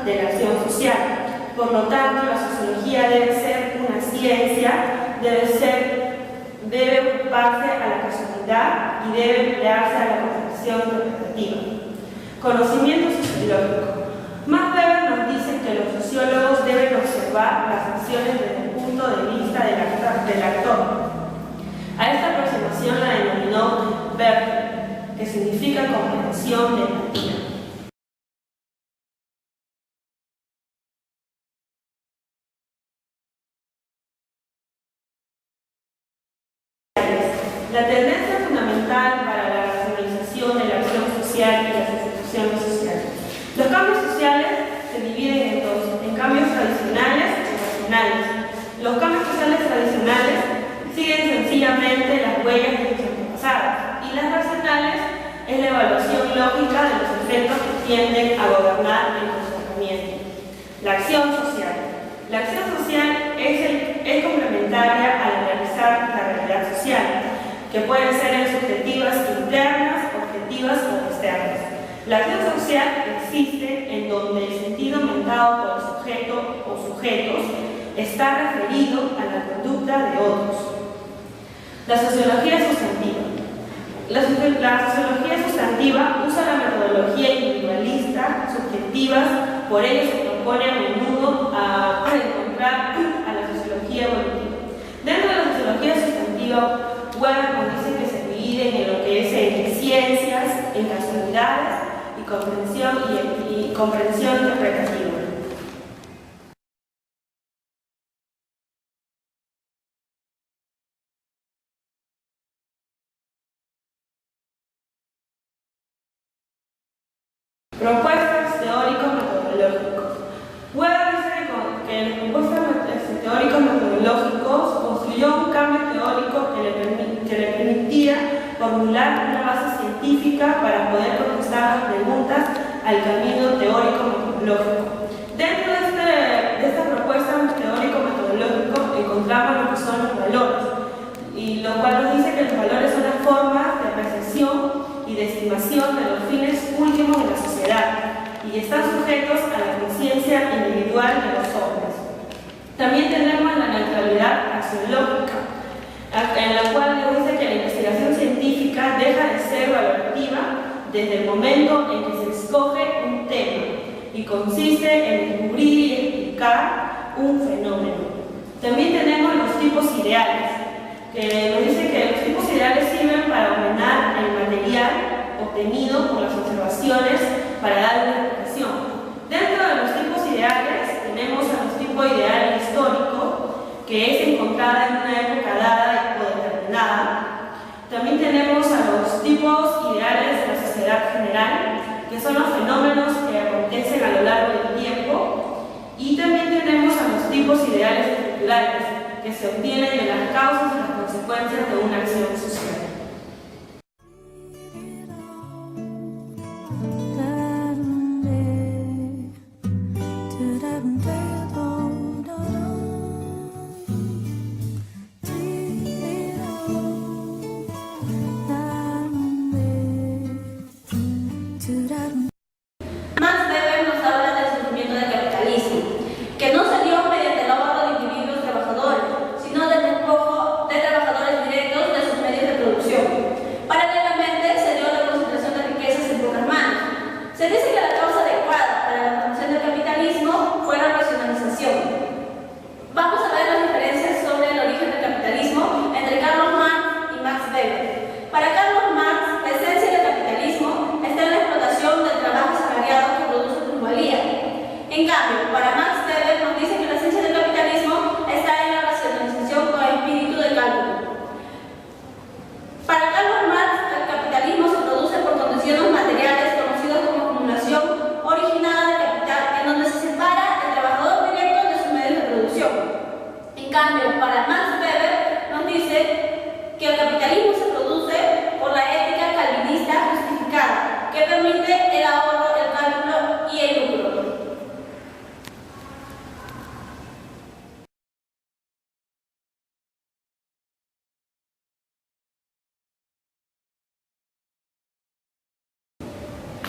De la acción social. Por lo tanto, la sociología debe ser una ciencia, debe ocuparse a la casualidad y debe emplearse a la concepción interpretativa. Conocimiento sociológico. Max Weber nos dice que los sociólogos deben observar las acciones desde el punto de vista del actor. A esta aproximación la denominó Werther, que significa comprensión de empatía. La tendencia fundamental para la racionalización de la acción social y las instituciones sociales. Los cambios sociales se dividen en dos, en cambios tradicionales y racionales. Los cambios sociales tradicionales siguen sencillamente las huellas de sus antepasados, y las racionales es la evaluación lógica de los efectos que tienden a gobernar el comportamiento. La acción social. La acción social es complementaria al analizar la realidad social, que pueden ser subjetivas internas, objetivas o externas. La acción social existe en donde el sentido mentado por el sujeto o sujetos está referido a la conducta de otros. La sociología sustantiva. La sociología sustantiva usa la metodología individualista, subjetivas, por ello se propone a menudo a encontrar a la sociología evolutiva. Dentro de la sociología sustantiva, Weber nos dice que se dividen en lo que es en ciencias, en casualidades y comprensión interpretativa. Propuestas teórico-metodológicos. Weber dice que en los propuestas teórico-metodológicos construyó un cambio teórico que le permitía formular una base científica para poder contestar las preguntas al camino teórico-metodológico. Dentro de esta propuesta teórico-metodológico encontramos lo que son los valores, y lo cual nos dice que los valores son las formas de apreciación y de estimación de los fines últimos de la sociedad y están sujetos a la conciencia individual de los hombres. También tenemos la neutralidad axiológica, en la cual nos dice que la investigación científica deja de ser valorativa desde el momento en que se escoge un tema y consiste en descubrir y explicar un fenómeno. También tenemos los tipos ideales, que nos dice que los tipos ideales sirven para ordenar el material obtenido por las observaciones para dar una explicación. Dentro de los tipos ideales tenemos a los tipos ideal histórico, que es encontrada en una época dada o determinada. También tenemos a los tipos ideales de la sociedad general, que son los fenómenos que acontecen a lo largo del tiempo. Y también tenemos a los tipos ideales estructurales, que se obtienen de las causas y las consecuencias de una acción social. Max Weber nos habla del surgimiento del capitalismo, que no se dio mediante el ahorro de individuos trabajadores, sino del despojo de trabajadores directos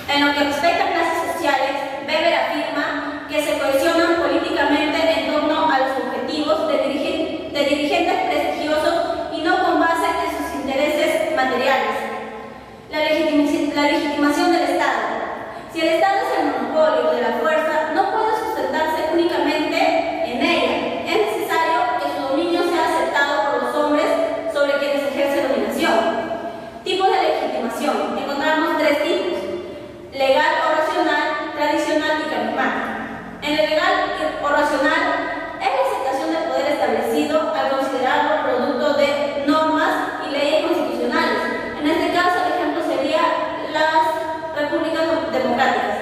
En lo que respecta a clases sociales, Weber afirma que se cohesionan políticamente en torno a los objetivos de dirigentes prestigiosos y no con base en sus intereses materiales. La legitimación del Estado. Si el Estado es el monopolio de la fuerza, no puede sustentarse únicamente en ella. Es necesario que su dominio sea aceptado por los hombres sobre quienes ejerce dominación. Tipos de legitimación. Encontramos tres tipos: legal o racional, tradicional y carismática. En el legal o racional es la aceptación del poder establecido al considerarlo producto de normas y leyes constitucionales. En este caso, el ejemplo sería las repúblicas democráticas.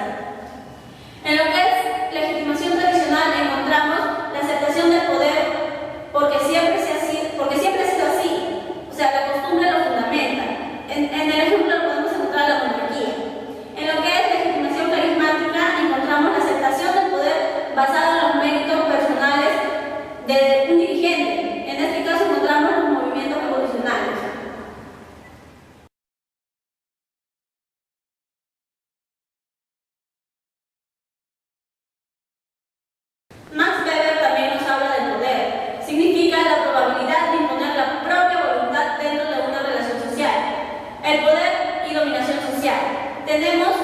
En lo que es legitimación tradicional encontramos la aceptación del poder porque siempre ha sido así. O sea, la costumbre lo fundamenta. En el ejemplo podemos encontrar la monarquía. En lo que es legitimación carismática encontramos la aceptación del poder basada en los méritos personales de un dirigente. En este caso encontramos los movimientos revolucionarios. Max Weber también nos habla del poder. Significa la probabilidad de imponer la propia voluntad dentro de una relación social. El poder y dominación social. Tenemos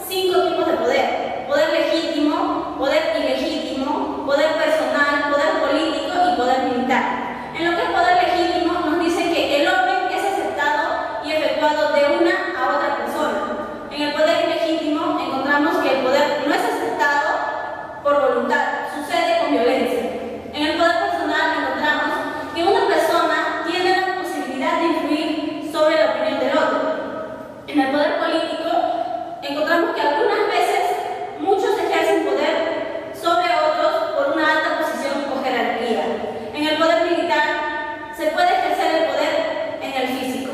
5 tipos de poder: poder legítimo, poder ilegítimo, poder personal, poder político y poder militar. En lo que es poder legítimo nos dice que el orden es aceptado y efectuado de una a otra persona. En el poder ilegítimo encontramos que el poder no es aceptado por voluntad, sucede con violencia. En el poder personal encontramos que una persona tiene la posibilidad de influir sobre la opinión del otro. En el poder político encontramos que algunas veces muchos ejercen poder sobre otros por una alta posición o jerarquía. En el poder militar se puede ejercer el poder en el físico.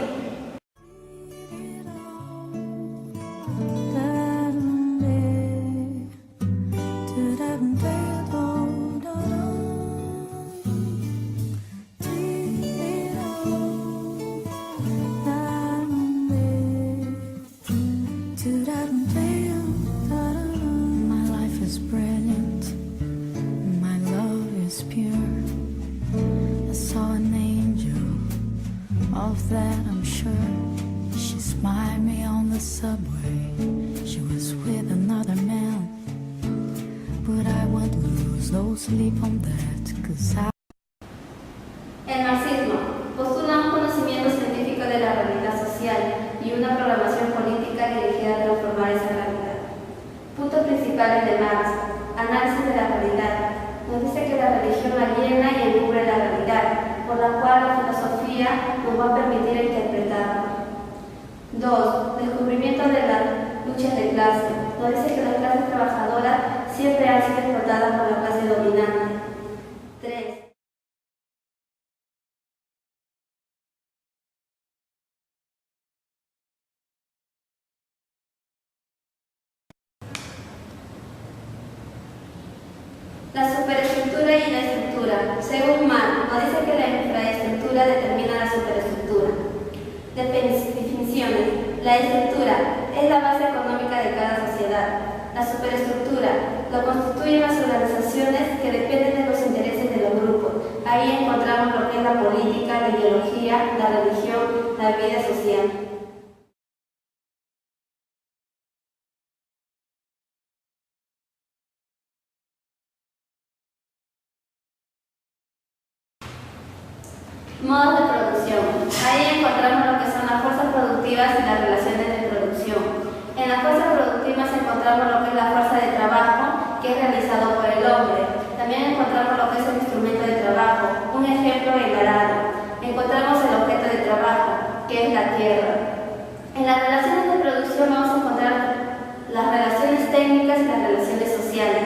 My life is brilliant, my love is pure. I saw an angel, of that I'm sure. She smiled me on the subway, she was with another man. But I won't lose no sleep on that, 'cause El marxismo postula un conocimiento científico de la realidad social y una programación política dirigida a transformar esa realidad. Puntos principales de Marx: análisis de la realidad. Nos dice que la religión aliena y encubre la realidad, por la cual la filosofía nos va a permitir interpretarla. 2. Descubrimiento de las luchas de clase. Nos dice que las clases trabajadoras siempre han sido explotadas por la clase dominante. 3. La superestructura y la estructura. Según Marx, nos dice que la infraestructura determina la superestructura. Definiciones. La estructura es la base económica de cada sociedad. La superestructura lo constituyen las organizaciones que dependen de los intereses de los grupos. Ahí encontramos lo que es la política, la ideología, la religión, la vida social. Modos de producción. Ahí encontramos lo que son las fuerzas productivas y las relaciones de producción. En las fuerzas productivas encontramos lo que es la fuerza de trabajo, que es realizado por el hombre. También encontramos lo que es el instrumento de trabajo, un ejemplo, el arado. Encontramos el objeto de trabajo, que es la tierra. En las relaciones de producción vamos a encontrar las relaciones técnicas y las relaciones sociales.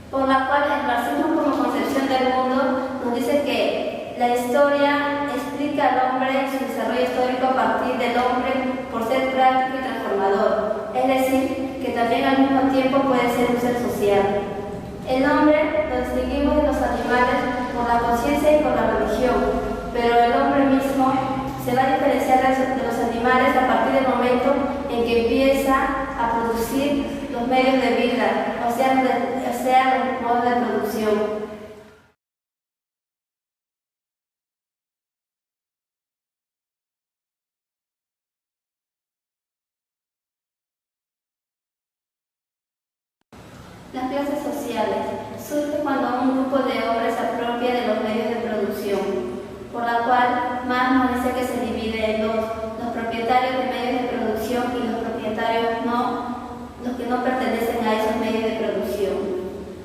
Por la cual el marxismo como concepción del mundo nos dice que la historia explica al hombre en su desarrollo histórico a partir del hombre por ser práctico y transformador, es decir, que también al mismo tiempo puede ser un ser social. El hombre lo distinguimos de los animales por la conciencia y por la religión, pero el hombre mismo se va a diferenciar de los animales a partir del momento en que empieza a producir los medios de vida, o sea, los modos de producción. Las clases sociales surgen cuando un grupo de hombres se apropia de los medios de producción, por la cual Marx nos dice que se divide en dos: los propietarios de medios de producción y los propietarios los que no pertenecen a esos medios de producción.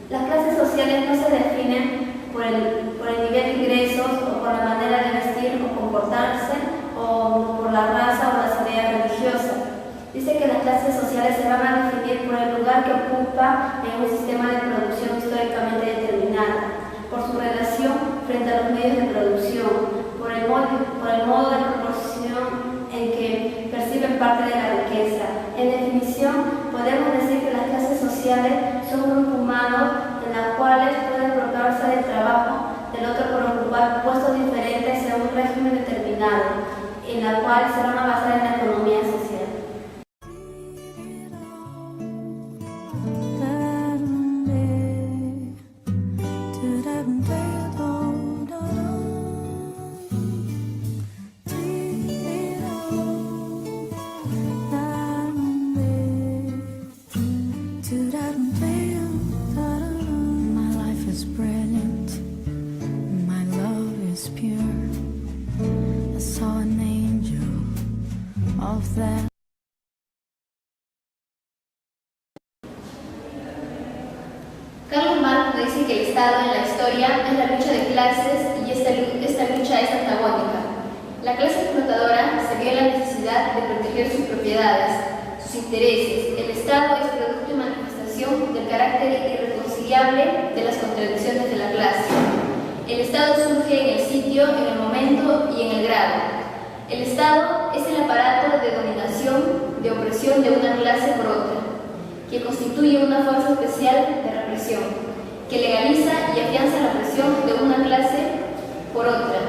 Las clases sociales no se definen por el nivel de ingresos o por la manera de vestir o comportarse o por la raza o las ideas religiosas. Dice que las clases sociales se van a definir por el lugar que ocupa en un sistema de producción históricamente determinado, por su relación frente a los medios de producción, por el modo de proporción en que perciben parte de la riqueza. En definición, podemos decir que las clases sociales son grupos humanos en los cuales pueden apropiarse del trabajo del otro por ocupar puestos diferentes en un régimen determinado, en la cual se van a basar en la economía social. Carlos Marx nos dice que el Estado en la historia es la lucha de clases y esta lucha es antagónica. La clase explotadora se vio la necesidad de proteger sus propiedades, sus intereses. El Estado es producto y manifestación del carácter irreconciliable de las contradicciones de la clase. El Estado surge en el sitio, en el momento y en el grado. El Estado es el aparato de dominación, de opresión de una clase por otra, que constituye una fuerza especial de represión, que legaliza y afianza la opresión de una clase por otra,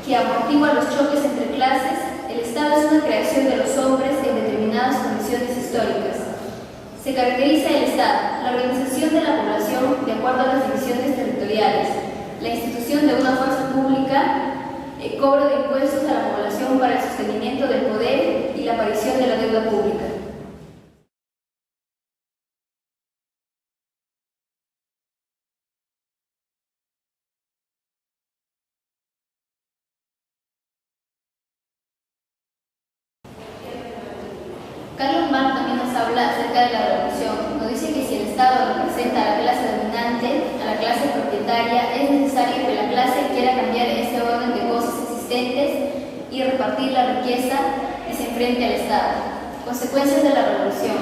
que amortigua los choques entre clases. El Estado es una creación de los hombres en determinadas condiciones históricas. Se caracteriza el Estado, la organización de la población de acuerdo a las divisiones territoriales, la institución de una fuerza pública, el cobro de impuestos a la población para el sostenimiento del poder y la aparición de la deuda pública. Carlos Marx también nos habla acerca de la revolución. Nos dice que si el Estado representa a la clase dominante, a la clase propietaria, es necesario que la clase quiera cambiar este orden de cosas existentes y repartir la riqueza y se enfrente al Estado. Consecuencias de la revolución: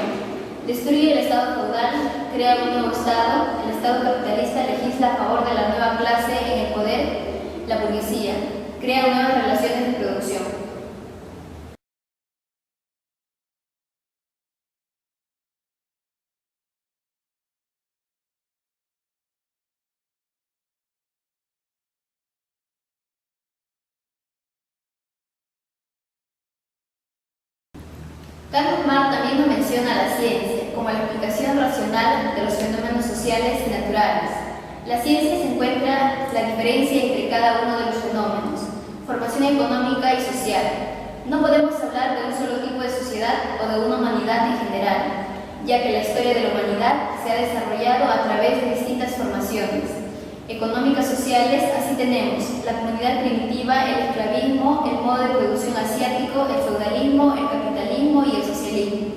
destruye el Estado feudal, crea un nuevo Estado. El Estado capitalista legisla a favor de la nueva clase en el poder, la burguesía, crea nuevas relaciones de producción. Carlos Marx también nos menciona la ciencia como la explicación racional de los fenómenos sociales y naturales. La ciencia se encuentra la diferencia entre cada uno de los fenómenos, formación económica y social. No podemos hablar de un solo tipo de sociedad o de una humanidad en general, ya que la historia de la humanidad se ha desarrollado a través de distintas formaciones económicas sociales. Así tenemos la comunidad primitiva, el esclavismo, el modo de producción asiático, el feudalismo, el capitalismo y el socialismo.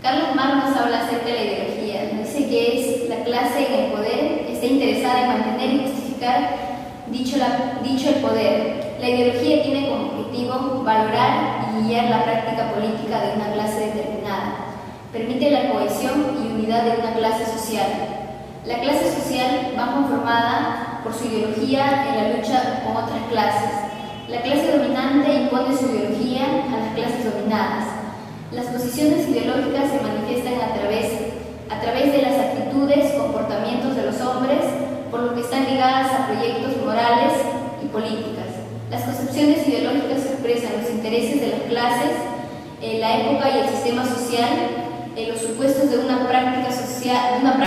Carlos Marx nos habla acerca de la ideología. Nos dice que es la clase en el poder, está interesada en mantener y justificar dicho el poder. La ideología tiene como objetivo valorar y guiar la práctica política de una clase determinada. Permite la cohesión y unidad de una clase social. La clase social va conformada por su ideología en la lucha con otras clases. La clase dominante impone su ideología a las clases dominadas. Las posiciones ideológicas se manifiestan a través de las actitudes, comportamientos de los hombres, por lo que están ligadas a proyectos morales y políticas. Las concepciones ideológicas expresan los intereses de las clases, la época y el sistema social, los supuestos de una práctica social,